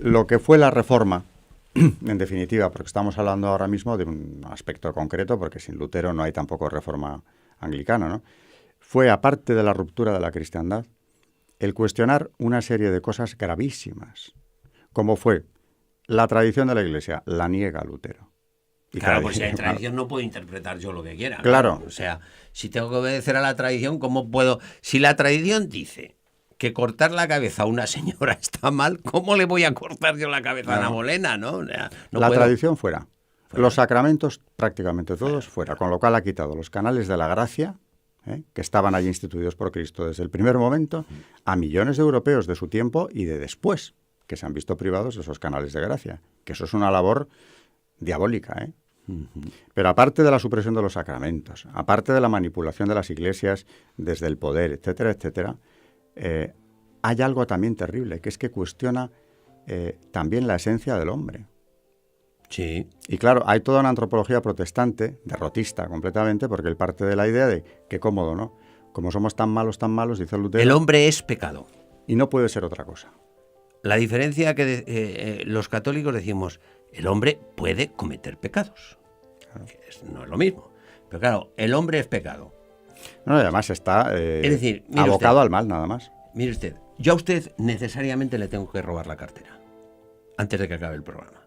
lo que fue la Reforma, en definitiva, porque estamos hablando ahora mismo de un aspecto concreto, porque sin Lutero no hay tampoco Reforma anglicana, ¿no? Fue, aparte de la ruptura de la cristiandad, el cuestionar una serie de cosas gravísimas, como fue la tradición de la Iglesia, la niega Lutero. Y claro, pues si hay tradición no puedo interpretar yo lo que quiera. Claro. O sea, si tengo que obedecer a la tradición, ¿cómo puedo? Si la tradición dice que cortar la cabeza a una señora está mal, ¿cómo le voy a cortar yo la cabeza a Ana Bolena? ¿No? O sea, no la puedo. Tradición fuera. Los sacramentos prácticamente todos fuera, con lo cual ha quitado los canales de la gracia, que estaban allí instituidos por Cristo desde el primer momento, a millones de europeos de su tiempo y de después, que se han visto privados de esos canales de gracia. Que eso es una labor diabólica, ¿eh? Pero aparte de la supresión de los sacramentos, aparte de la manipulación de las iglesias desde el poder, etcétera, etcétera, hay algo también terrible, que es que cuestiona también la esencia del hombre. Sí. Y claro, hay toda una antropología protestante, derrotista completamente, porque él parte de la idea de que cómodo, ¿no? Como somos tan malos, dice Lutero. El hombre es pecado. Y no puede ser otra cosa. La diferencia que los católicos decimos, el hombre puede cometer pecados. Claro. No es lo mismo. Pero claro, el hombre es pecado. No, además está es decir, abocado usted, al mal, nada más. Mire usted, yo a usted necesariamente le tengo que robar la cartera antes de que acabe el programa.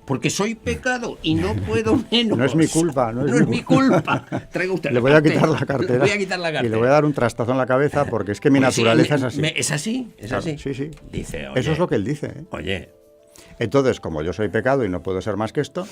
Porque soy pecado y no puedo menos. No es mi culpa. No es mi culpa. Traiga usted le voy a quitar la cartera. Le voy a quitar la cartera. Y le voy a dar un trastazo en la cabeza porque es que mi naturaleza es así. Es así, es claro, así. Sí. Dice, oye, eso es lo que él dice. Oye. Entonces, como yo soy pecado y no puedo ser más que esto,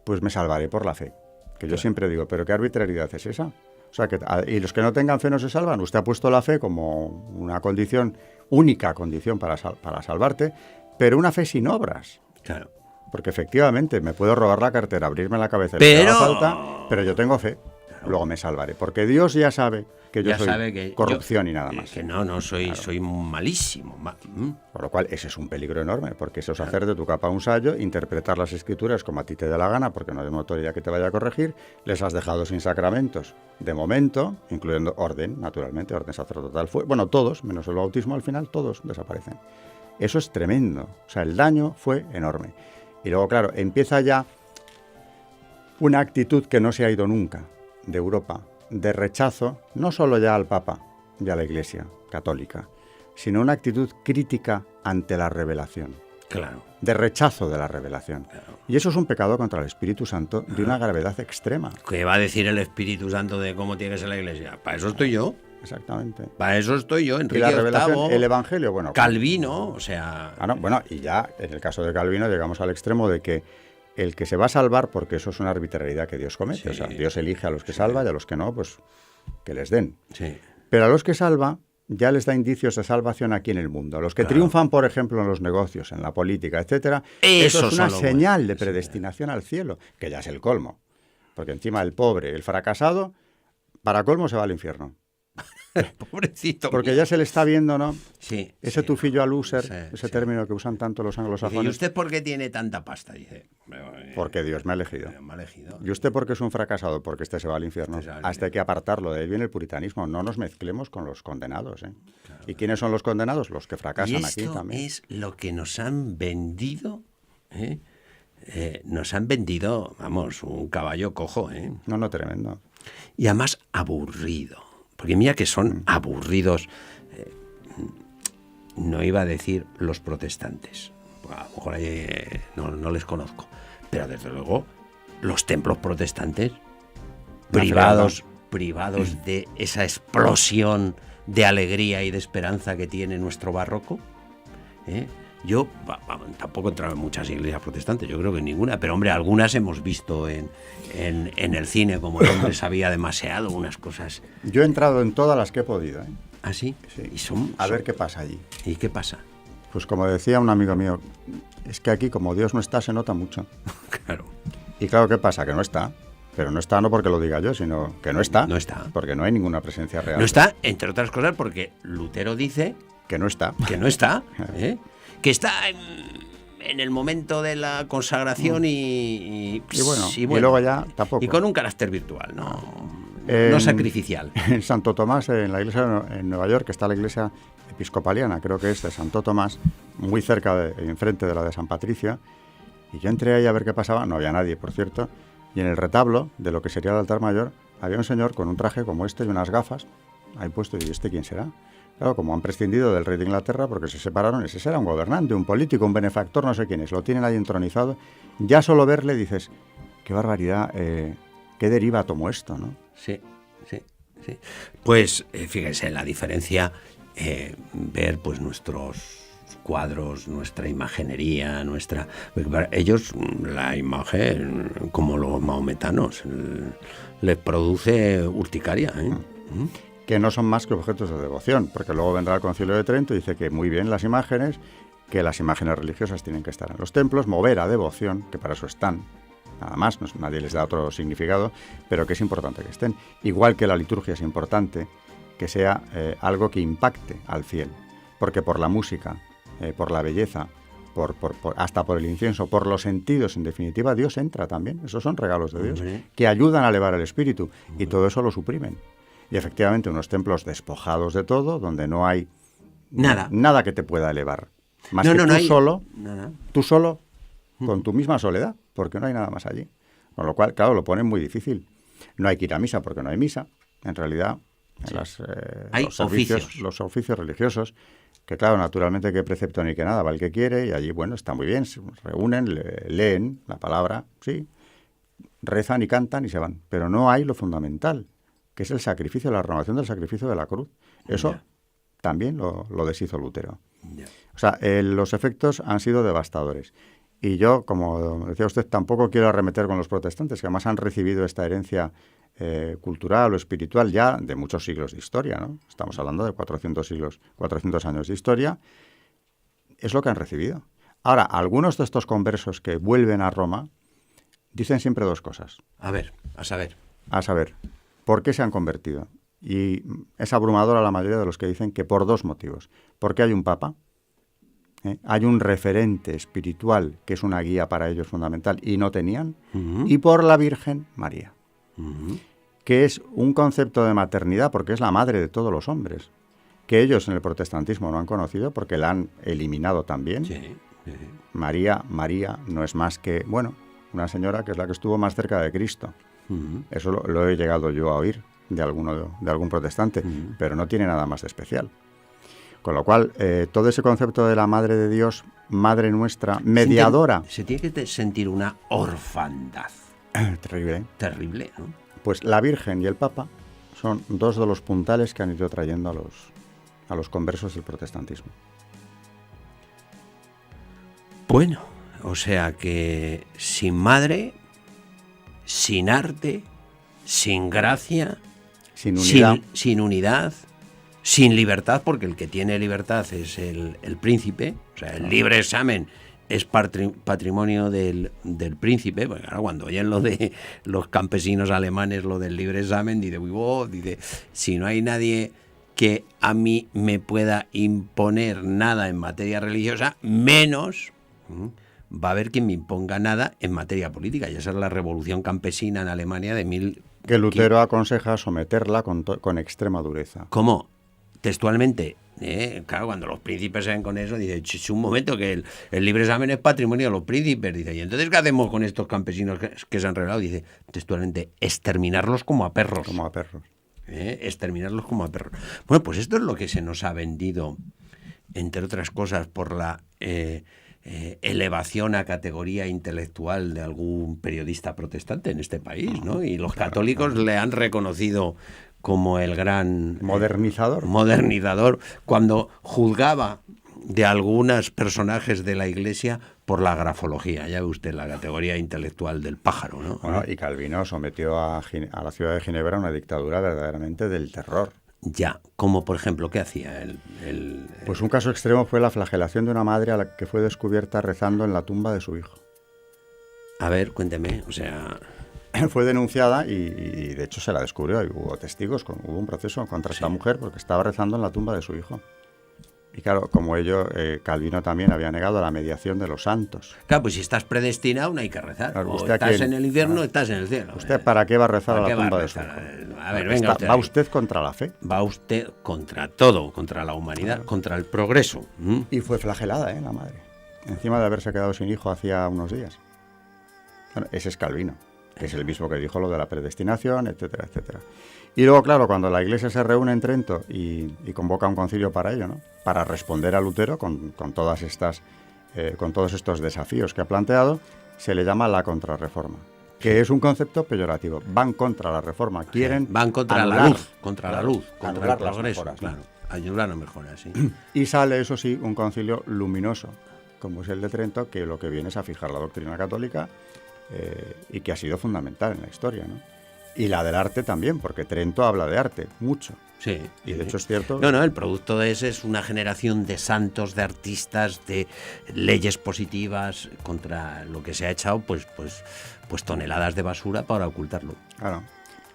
pues me salvaré por la fe. Que yo siempre digo, ¿pero qué arbitrariedad es esa? O sea, y los que no tengan fe no se salvan. Usted ha puesto la fe como una condición, única condición para salvarte, pero una fe sin obras. Claro. Porque efectivamente me puedo robar la cartera, abrirme la cabeza, pero falta, pero yo tengo fe. Claro. Luego me salvaré. Porque Dios ya sabe que yo soy corrupción y nada más. Que no soy malísimo. Por lo cual, ese es un peligro enorme, porque eso es hacer de tu capa un sayo, interpretar las escrituras como a ti te dé la gana, porque no hay autoridad que te vaya a corregir, les has dejado sin sacramentos, de momento, incluyendo orden, naturalmente, orden sacerdotal. Bueno, todos, menos el bautismo, al final, todos desaparecen. Eso es tremendo. O sea, el daño fue enorme. Y luego, claro, empieza ya una actitud que no se ha ido nunca de Europa, de rechazo, no solo ya al Papa y a la Iglesia católica, sino una actitud crítica ante la revelación. Claro. De rechazo de la revelación. Claro. Y eso es un pecado contra el Espíritu Santo de una gravedad extrema. ¿Qué va a decir el Espíritu Santo de cómo tiene que ser la Iglesia? Para eso estoy yo. Exactamente. Para eso estoy yo, Enrique y la revelación, VIII, el Evangelio, bueno. Calvino, o sea... Bueno, y ya en el caso de Calvino llegamos al extremo de que el que se va a salvar, porque eso es una arbitrariedad que Dios comete, o sea, Dios elige a los que salva y a los que no, pues que les den. Sí. Pero a los que salva ya les da indicios de salvación aquí en el mundo. A los que triunfan, por ejemplo, en los negocios, en la política, etcétera, eso es una señal de predestinación al cielo, que ya es el colmo. Porque encima el pobre, el fracasado, para colmo se va al infierno. Pobrecito. Porque ya se le está viendo, ¿no? Sí. Ese tufillo a loser, ese término que usan tanto los anglosajones. ¿Y usted por qué tiene tanta pasta? Dice. Porque Dios me ha elegido. Me ha elegido. ¿Y usted por qué es un fracasado? Porque este se va al infierno. Hasta hay que apartarlo. De ahí viene el puritanismo. No nos mezclemos con los condenados, ¿eh? Claro. ¿Y quiénes son los condenados? Los que fracasan aquí también. Y esto es lo que nos han vendido, ¿eh? Nos han vendido, vamos, un caballo cojo, ¿eh? No, tremendo. Y además aburrido. Porque mira que son aburridos, no iba a decir los protestantes, a lo mejor ahí, no les conozco, pero desde luego los templos protestantes privados de esa explosión de alegría y de esperanza que tiene nuestro barroco. Yo tampoco he entrado en muchas iglesias protestantes, yo creo que ninguna, pero hombre, algunas hemos visto en el cine, como el hombre sabía demasiado, unas cosas. Yo he entrado en todas las que he podido, ¿eh? ¿Ah, sí? Sí. Y a ver qué pasa allí. ¿Y qué pasa? Pues como decía un amigo mío, es que aquí como Dios no está, se nota mucho. Claro. Y claro, ¿qué pasa? Que no está. Pero no está no porque lo diga yo, sino que no está. No está. Porque no hay ninguna presencia real. No está, entre otras cosas, porque Lutero dice... Que no está. Que no está, ¿eh? Que está en el momento de la consagración y luego ya tampoco. Y con un carácter virtual, ¿no? no sacrificial. En Santo Tomás, en la iglesia en Nueva York, está la iglesia episcopaliana, creo que es de Santo Tomás, muy cerca, enfrente de la de San Patricio, y yo entré ahí a ver qué pasaba, no había nadie, por cierto, y en el retablo de lo que sería el altar mayor había un señor con un traje como este y unas gafas, ahí puesto, y ¿este quién será? Claro, como han prescindido del rey de Inglaterra porque se separaron, ese era un gobernante, un político, un benefactor, no sé quién es, lo tienen ahí entronizado, ya solo verle dices, qué barbaridad, qué deriva tomó esto, ¿no? Sí. Pues fíjense la diferencia, ver pues nuestros cuadros, nuestra imaginería, ellos la imagen, como los mahometanos, les produce urticaria, ¿eh? Que no son más que objetos de devoción, porque luego vendrá el Concilio de Trento y dice que muy bien las imágenes, que las imágenes religiosas tienen que estar en los templos, mover a devoción, que para eso están, nada más, nadie les da otro significado, pero que es importante que estén. Igual que la liturgia es importante que sea algo que impacte al fiel, porque por la música, por la belleza, hasta por el incienso, por los sentidos, en definitiva, Dios entra también. Esos son regalos de Dios, que ayudan a elevar el espíritu, y todo eso lo suprimen. Y efectivamente unos templos despojados de todo, donde no hay nada que te pueda elevar. Más que tú solo, con tu misma soledad, porque no hay nada más allí. Con lo cual, claro, lo ponen muy difícil. No hay que ir a misa porque no hay misa. En realidad, hay los oficios religiosos, que claro, naturalmente que precepto ni que nada, va el que quiere, y allí, bueno, está muy bien, se reúnen, leen la palabra, sí, rezan y cantan y se van. Pero no hay lo fundamental, que es el sacrificio, la renovación del sacrificio de la cruz. Eso también lo deshizo Lutero. O sea, los efectos han sido devastadores. Y yo, como decía usted, tampoco quiero arremeter con los protestantes, que además han recibido esta herencia cultural o espiritual ya de muchos siglos de historia, ¿no? Estamos hablando de 400 años de historia. Es lo que han recibido. Ahora, algunos de estos conversos que vuelven a Roma dicen siempre dos cosas. A saber, ¿por qué se han convertido? Y es abrumadora la mayoría de los que dicen que por dos motivos. Porque hay un papa, hay un referente espiritual que es una guía para ellos fundamental y no tenían, y por la Virgen María, que es un concepto de maternidad porque es la madre de todos los hombres, que ellos en el protestantismo no han conocido porque la han eliminado también. María no es más que, bueno, una señora que es la que estuvo más cerca de Cristo. Eso lo he llegado yo a oír de algún protestante, pero no tiene nada más de especial. Con lo cual, todo ese concepto de la Madre de Dios, Madre nuestra, mediadora... Se tiene que sentir una orfandad. Terrible. Terrible, ¿no? Pues la Virgen y el Papa son dos de los puntales que han ido trayendo a los conversos del protestantismo. Bueno, o sea que sin madre, sin arte, sin gracia, sin unidad, sin libertad, porque el que tiene libertad es el príncipe, o sea, el libre examen es patrimonio del príncipe, porque claro, cuando oyen lo de los campesinos alemanes, lo del libre examen, dice, si no hay nadie que a mí me pueda imponer nada en materia religiosa, menos va a haber quien me imponga nada en materia política. Y esa es la revolución campesina en Alemania de que Lutero aconseja someterla con extrema dureza. ¿Cómo? Textualmente, claro, cuando los príncipes se ven con eso, dice, un momento, que el libre examen es patrimonio de los príncipes, dice, ¿y entonces qué hacemos con estos campesinos que se han rebelado? Dice, textualmente, exterminarlos como a perros. Como a perros. Exterminarlos como a perros. Bueno, pues esto es lo que se nos ha vendido, entre otras cosas, por la elevación a categoría intelectual de algún periodista protestante en este país, ¿no? Y los católicos le han reconocido como el gran modernizador cuando juzgaba de algunos personajes de la Iglesia por la grafología. Ya ve usted la categoría intelectual del pájaro, ¿no? Bueno, y Calvino sometió a la ciudad de Ginebra a una dictadura verdaderamente del terror. Ya, como por ejemplo, ¿qué hacía Pues un caso extremo fue la flagelación de una madre a la que fue descubierta rezando en la tumba de su hijo. A ver, cuénteme, o sea... Fue denunciada y de hecho se la descubrió y hubo testigos, hubo un proceso contra esta mujer porque estaba rezando en la tumba de su hijo. Y claro, como ello, Calvino también había negado la mediación de los santos. Claro, pues si estás predestinado no hay que rezar. Claro, o usted estás aquí, en el infierno o estás en el cielo. ¿Usted para qué va a rezar a ¿Para la qué va a tumba de su rezar? hijo? A ver, venga usted Va ahí. usted contra la fe. Va usted contra todo, contra la humanidad, contra el progreso. Y fue flagelada, la madre. Encima de haberse quedado sin hijo hacía unos días. Bueno, ese es Calvino, que es el mismo que dijo lo de la predestinación, etcétera, etcétera. Y luego, claro, cuando la Iglesia se reúne en Trento y convoca un concilio para ello, ¿no? Para responder a Lutero con todas estas, con todos estos desafíos que ha planteado, se le llama la contrarreforma, que es un concepto peyorativo. Van contra la reforma, quieren Van contra anular, la luz, contra la luz, contra el anular las progreso, mejoras, claro. Anular las mejoras, sí. Y sale, eso sí, un concilio luminoso, como es el de Trento, que lo que viene es a fijar la doctrina católica y que ha sido fundamental en la historia, ¿no? Y la del arte también, porque Trento habla de arte, mucho. Sí. Y de hecho es cierto... No, el producto de ese es una generación de santos, de artistas, de leyes positivas contra lo que se ha echado, pues toneladas de basura para ocultarlo. Claro.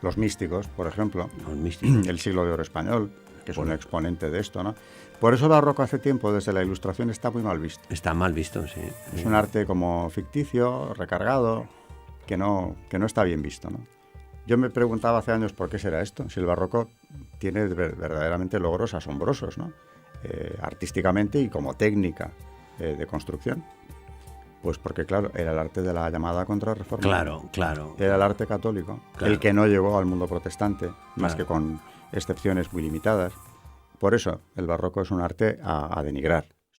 Los místicos, por ejemplo, Los místicos. el siglo de oro español, que es un exponente de esto, ¿no? Por eso el barroco hace tiempo, desde la Ilustración, está muy mal visto. Está mal visto, sí. Es un arte como ficticio, recargado, que no está bien visto, ¿no? Yo me preguntaba hace años por qué será esto, si el barroco tiene verdaderamente logros asombrosos, ¿no? Artísticamente y como técnica de construcción. Pues porque, claro, era el arte de la llamada contrarreforma. Claro. Era el arte católico, Claro. el que no llegó al mundo protestante, más que con excepciones muy limitadas. Por eso el barroco es un arte a denigrar.